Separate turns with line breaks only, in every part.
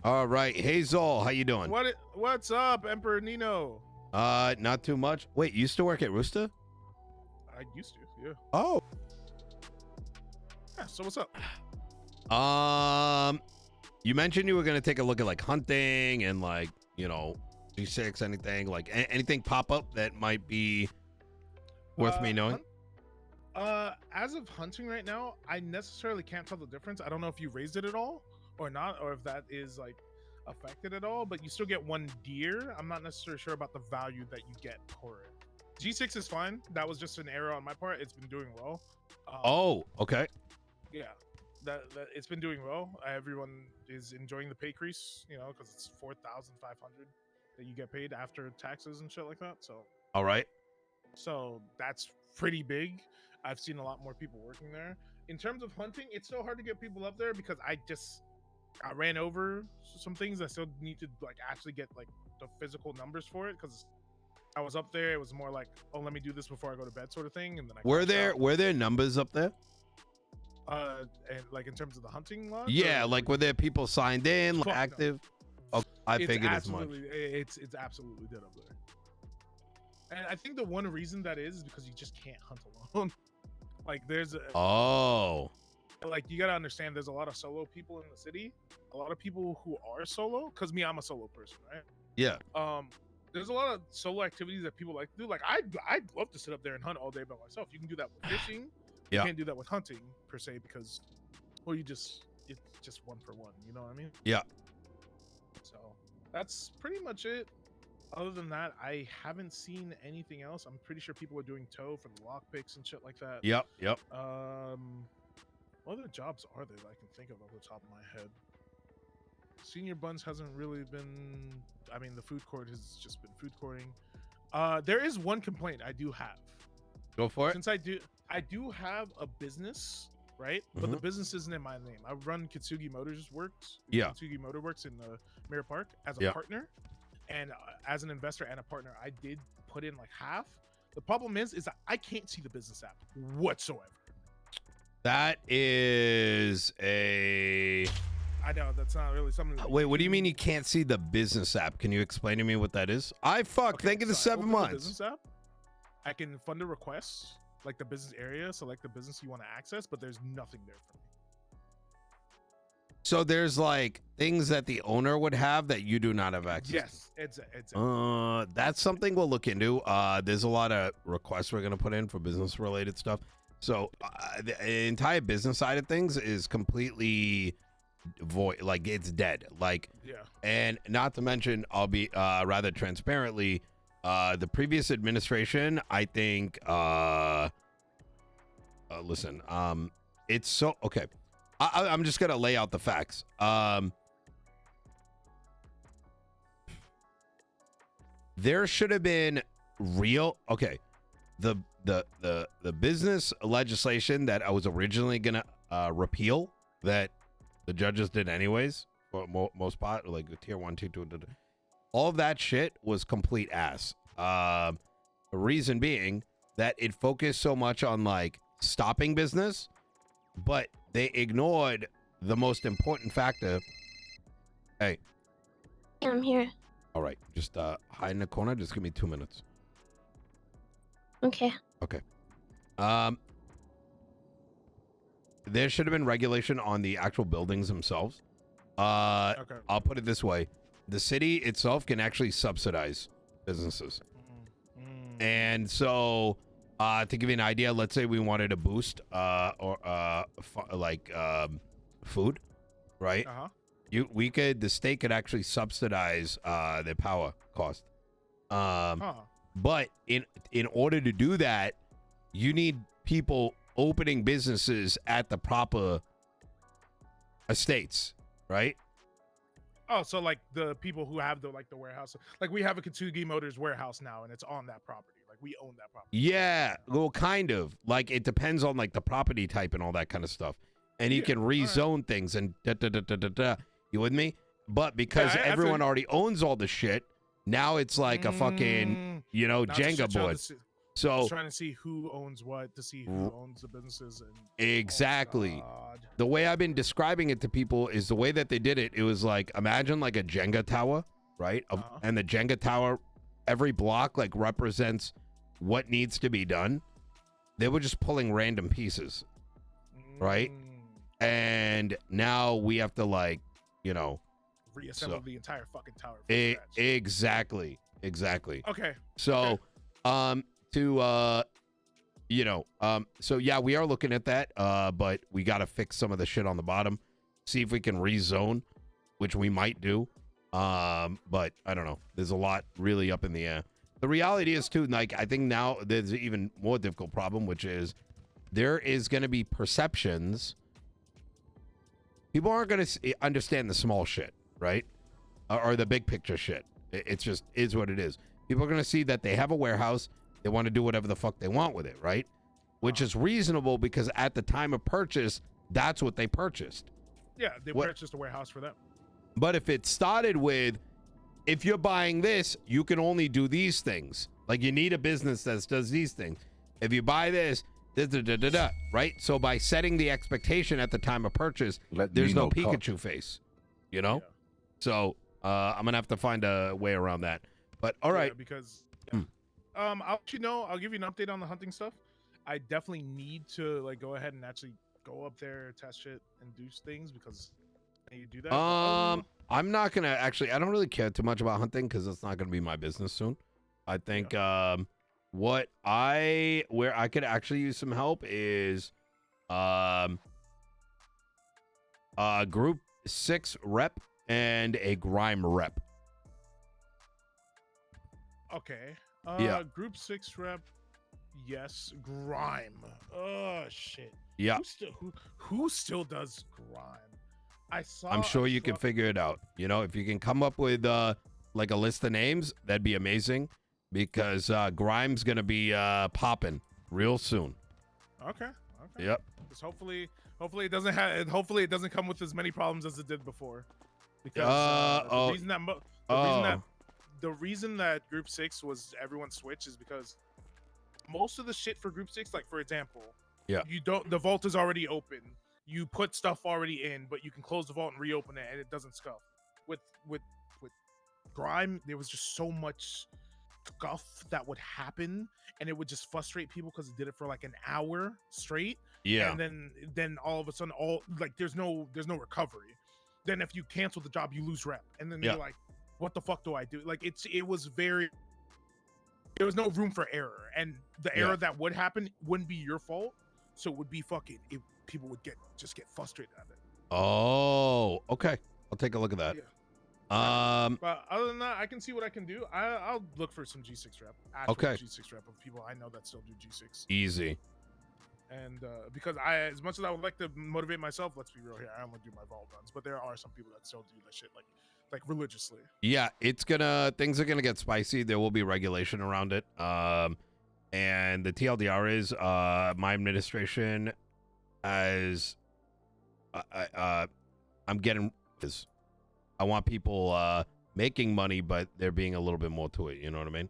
All right, Hazel, how you doing?
What's up, Emperor Nino?
Not too much. Wait, you still work at Rooster?
I used to, yeah.
Oh.
Yeah, so what's up?
You mentioned you were gonna take a look at like hunting and like, you know, G6, anything like anything pop up that might be worth me knowing.
As of hunting right now, I necessarily can't tell the difference. I don't know if you raised it at all or not, or if that is like affected at all, but you still get one deer. I'm not necessarily sure about the value that you get for it. G6 is fine. That was just an error on my part. It's been doing well.
Oh, okay.
Yeah, that it's been doing well. Everyone is enjoying the pay crease, you know, because it's 4,500 that you get paid after taxes and shit like that. So
All right.
So that's pretty big. I've seen a lot more people working there. In terms of hunting, it's so hard to get people up there because I ran over some things. I still need to like actually get like the physical numbers for it because I was up there. It was more like, oh, let me do this before I go to bed, sort of thing. And then
were there numbers up there?
And like in terms of the hunting lodge?
Yeah, like were there people signed in, like, active? No. Oh, I figured as much.
It's absolutely dead up there. And I think the one reason that is because you just can't hunt alone. Like there's like you gotta understand there's a lot of solo people in the city. A lot of people who are solo, because I'm a solo person, right?
Yeah.
There's a lot of solo activities that people like to do. Like I'd love to sit up there and hunt all day by myself. You can do that with fishing.
Yeah.
You can't do that with hunting per se because it's just one for one, you know what I mean?
Yeah.
So that's pretty much it. Other than that, I haven't seen anything else. I'm pretty sure people are doing tow for the lockpicks and shit like that.
Yep.
What other jobs are there that I can think of off the top of my head? Senior Buns hasn't really been. I mean, the food court has just been food courting. There is one complaint I do have.
Go for it.
Since I do have a business, right? But the business isn't in my name. I run Kitsugi Motors Works.
Yeah.
Kitsugi Motor Works in Mirror Park as a partner. And as an investor and a partner, I did put in like half. The problem is that I can't see the business app whatsoever.
That is a...
I know, that's not really something...
Wait, what do you mean you can't see the business app? Can you explain to me what that is? Thank you to 7 months.
The business app, I can fund a request, like the business area, select the business you want to access, but there's nothing there for me.
So there's like things that the owner would have that you do not have access
to. Yes, it's
that's something we'll look into. There's a lot of requests we're going to put in for business related stuff. So the entire business side of things is completely void, like it's dead. Like,
yeah. And
not to mention, I'll be rather transparently, the previous administration, I think, listen, it's so, okay. I'm just gonna lay out the facts. There should have been the business legislation that I was originally gonna repeal, that the judges did anyways, for most part, like tier 1, 2, 2, all of that shit was complete ass. The reason being that it focused so much on like stopping business, but they ignored the most important factor. Hey.
I'm here.
All right. Just hide in the corner. Just give me 2 minutes.
Okay.
Okay. There should have been regulation on the actual buildings themselves.
okay.
I'll put it this way. The city itself can actually subsidize businesses. And so... to give you an idea, let's say we wanted to boost food, right? The state could actually subsidize their power cost. But in order to do that, you need people opening businesses at the proper estates, right?
Oh, so like the people who have the warehouse, like we have a Kitsugi Motors warehouse now, and it's on that property. Like we own that property.
Yeah, well, kind of. Like it depends on like the property type and all that kind of stuff, and you can rezone things and You with me? But because everyone already owns all the shit, now it's like a fucking Jenga board. So
trying to see who owns what, to see who owns the businesses, and
exactly. the way I've been describing it to people is the way that they did it. It was like, imagine like a Jenga tower, right? And the Jenga tower, every block like represents what needs to be done. They were just pulling random pieces, right? And now we have to like, you know,
reassemble the entire fucking tower.
Exactly.
Okay.
So, so yeah, we are looking at that, but we got to fix some of the shit on the bottom, see if we can rezone, which we might do. But I don't know. There's a lot really up in the air. The reality is too, like, I think now there's an even more difficult problem, which is there is going to be perceptions. People aren't going to understand the small shit, right? Or the big picture shit. It's just is what it is. People are going to see that they have a warehouse. They want to do whatever the fuck they want with it, right? Which is reasonable because at the time of purchase, that's what they purchased.
Yeah, they purchased a warehouse for them.
But if it started with, if you're buying this, you can only do these things. Like you need a business that does these things. If you buy this, right? So by setting the expectation at the time of purchase, there's no Pikachu face, you know? Yeah. So I'm going to have to find a way around that. But all right.
Yeah, because I'll let you know, I'll give you an update on the hunting stuff. I definitely need to like go ahead and actually go up there, test shit, and do things because I need to do that.
I'm not gonna actually. I don't really care too much about hunting because it's not gonna be my business soon. I think where I could actually use some help is Group 6 rep and a Grime rep.
Okay.
Yeah.
Group 6 rep. Yes. Grime. Oh shit.
Yeah.
Who still does Grime?
I'm sure you can figure it out. You know, if you can come up with like a list of names, that'd be amazing because Grime's gonna be popping real soon.
Okay.
Yep.
Because hopefully it doesn't come with as many problems as it did before. Because the reason that Group 6 was everyone's switch is because most of the shit for Group 6, like for example, the vault is already open. You put stuff already in, but you can close the vault and reopen it, and it doesn't scuff. With Grime, there was just so much scuff that would happen, and it would just frustrate people because it did it for like an hour straight.
Yeah.
And then all of a sudden, there's no recovery. Then if you cancel the job, you lose rep, and then you're like, what the fuck do I do? Like there was no room for error, and the error that would happen wouldn't be your fault, so it would be people would get frustrated at it.
Oh, okay. I'll take a look at that.
Yeah. But other than that, I can see what I can do. I'll look for some G6 rep. G6 rep of people I know that still do G6.
Easy.
And because as much as I would like to motivate myself, let's be real here, I only do my vault runs, but there are some people that still do that shit like religiously. Yeah,
things are gonna get spicy. There will be regulation around it. And the TLDR is my administration as I'm getting this. I want people making money, but there being a little bit more to it. You know what I mean?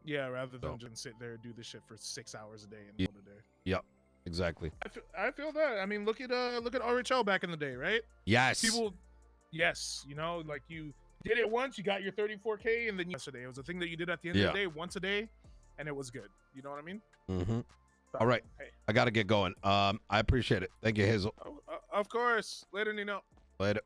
Yeah, rather than just sit there and do this shit for 6 hours a day and all the day.
Yep, exactly.
I feel that. I mean, look at RHL back in the day, right?
Yes.
Yes, you know, like you did it once, you got your 34K, and then yesterday it was a thing that you did at the end of the day, once a day, and it was good. You know what I mean?
Mm-hmm. All right, hey. I gotta get going. I appreciate it. Thank you, Hazel.
Of course. Later, Nino.
Later.